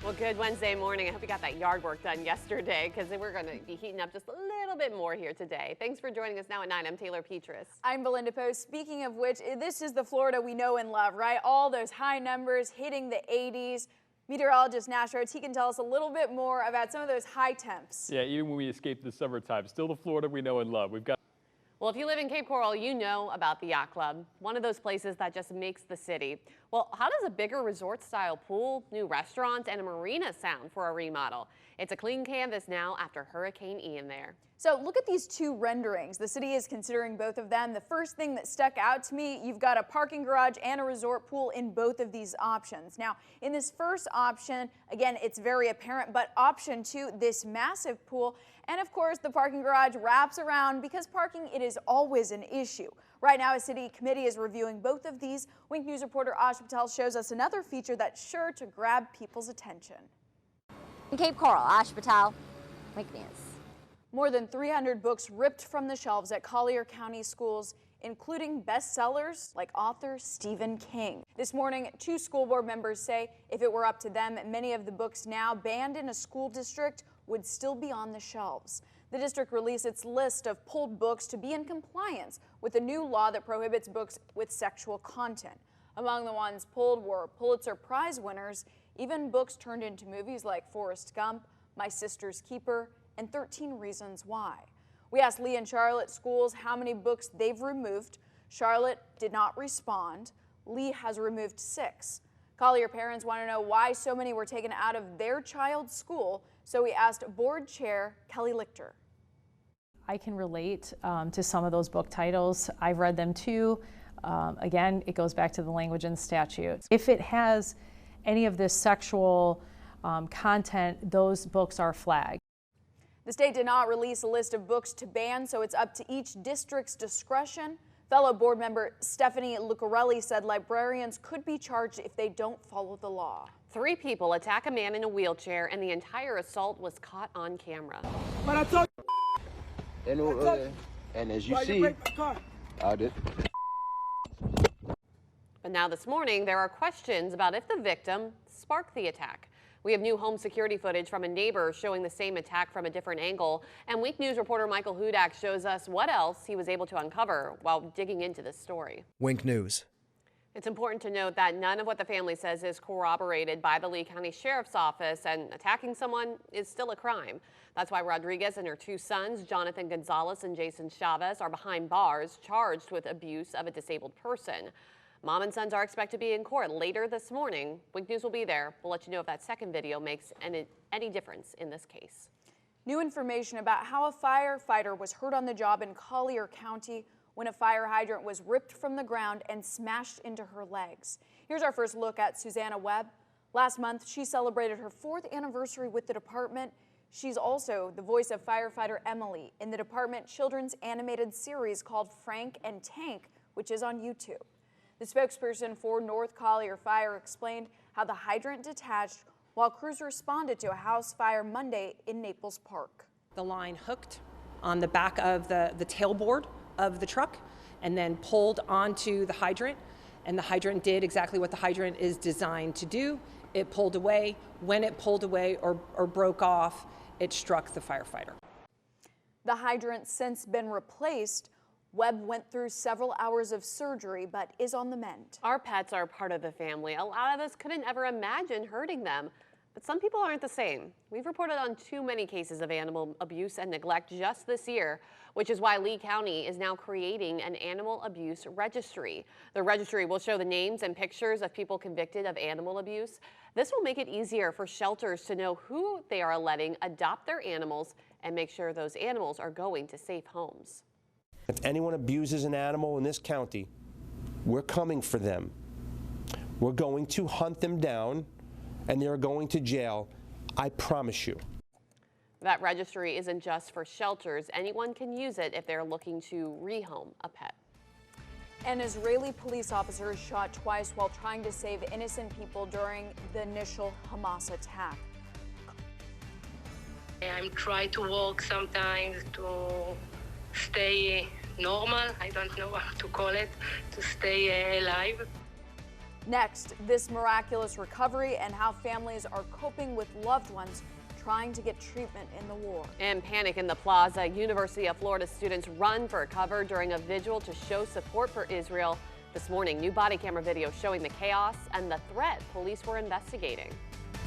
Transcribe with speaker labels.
Speaker 1: Well, good Wednesday morning. I hope you got that yard work done yesterday because we're going to be heating up just a little bit more here today. Thanks for joining us now at 9. I'm Taylor Petrus.
Speaker 2: I'm Belinda Post. Speaking of which, this is the Florida we know and love, right? All those high numbers hitting the 80s. Meteorologist Nash Rhodes, he can tell us a little bit more about some of those high temps.
Speaker 3: Yeah, even when we escape the summertime, still the Florida we know and love.
Speaker 1: Well, if you live in Cape Coral, you know about the Yacht Club, one of those places that just makes the city. Well, how does a bigger resort-style pool, new restaurants, and a marina sound for a remodel? It's a clean canvas now after Hurricane Ian there.
Speaker 2: So look at these two renderings. The city is considering both of them. The first thing that stuck out to me, you've got a parking garage and a resort pool in both of these options. Now, in this first option, again, it's very apparent, but option 2, this massive pool, and of course, the parking garage wraps around because parking, it is always an issue. Right now, a city committee is reviewing both of these. Wink News reporter Ash Patel shows us another feature that's sure to grab people's attention.
Speaker 4: In Cape Coral, Ash Patel, Wink News.
Speaker 2: More than 300 books ripped from the shelves at Collier County schools, including bestsellers like author Stephen King. This morning, 2 school board members say if it were up to them, many of the books now banned in a school district would still be on the shelves. The district released its list of pulled books to be in compliance with a new law that prohibits books with sexual content. Among the ones pulled were Pulitzer Prize winners, even books turned into movies like Forrest Gump, My Sister's Keeper, and 13 Reasons Why. We asked Lee and Charlotte schools how many books they've removed. Charlotte did not respond. Lee has removed 6. Collier parents want to know why so many were taken out of their child's school, so we asked board chair Kelly Lichter.
Speaker 5: I can relate to some of those book titles. I've read them too. Again, it goes back to the language and statutes. If it has any of this sexual content, those books are flagged.
Speaker 2: The state did not release a list of books to ban, so it's up to each district's discretion. Fellow board member Stephanie Lucarelli said librarians could be charged if they don't follow the law.
Speaker 1: 3 people attack a man in a wheelchair, and the entire assault was caught on camera.
Speaker 6: But I told
Speaker 7: and as you see, I did.
Speaker 1: But now this morning, there are questions about if the victim sparked the attack. We have new home security footage from a neighbor showing the same attack from a different angle. And Week News reporter Michael Hudak shows us what else he was able to uncover while digging into this story.
Speaker 8: Wink News.
Speaker 1: It's important to note that none of what the family says is corroborated by the Lee County Sheriff's Office, and attacking someone is still a crime. That's why Rodriguez and her 2 sons, Jonathan Gonzalez and Jason Chavez, are behind bars charged with abuse of a disabled person. Mom and sons are expected to be in court later this morning. Wink News will be there. We'll let you know if that second video makes any difference in this case.
Speaker 2: New information about how a firefighter was hurt on the job in Collier County when a fire hydrant was ripped from the ground and smashed into her legs. Here's our first look at Susanna Webb. Last month, she celebrated her 4th anniversary with the department. She's also the voice of firefighter Emily in the department children's animated series called Frank and Tank, which is on YouTube. The spokesperson for North Collier Fire explained how the hydrant detached while crews responded to a house fire Monday in Naples Park.
Speaker 9: The line hooked on the back of the tailboard of the truck and then pulled onto the hydrant. And the hydrant did exactly what the hydrant is designed to do. It pulled away. When it pulled away or broke off, it struck the firefighter.
Speaker 2: The hydrant's since been replaced. Webb went through several hours of surgery, but is on the mend.
Speaker 1: Our pets are part of the family. A lot of us couldn't ever imagine hurting them, but some people aren't the same. We've reported on too many cases of animal abuse and neglect just this year, which is why Lee County is now creating an animal abuse registry. The registry will show the names and pictures of people convicted of animal abuse. This will make it easier for shelters to know who they are letting adopt their animals and make sure those animals are going to safe homes.
Speaker 7: If anyone abuses an animal in this county, we're coming for them. We're going to hunt them down, and they're going to jail. I promise you.
Speaker 1: That registry isn't just for shelters. Anyone can use it if they're looking to rehome a pet.
Speaker 2: An Israeli police officer is shot twice while trying to save innocent people during the initial Hamas attack.
Speaker 10: I'm trying to walk sometimes to stay normal. I don't know how to call it, to stay alive.
Speaker 2: Next, this miraculous recovery and how families are coping with loved ones trying to get treatment in the war.
Speaker 1: And panic in the plaza. University of Florida students run for cover during a vigil to show support for Israel. This morning, new body camera video showing the chaos and the threat police were investigating.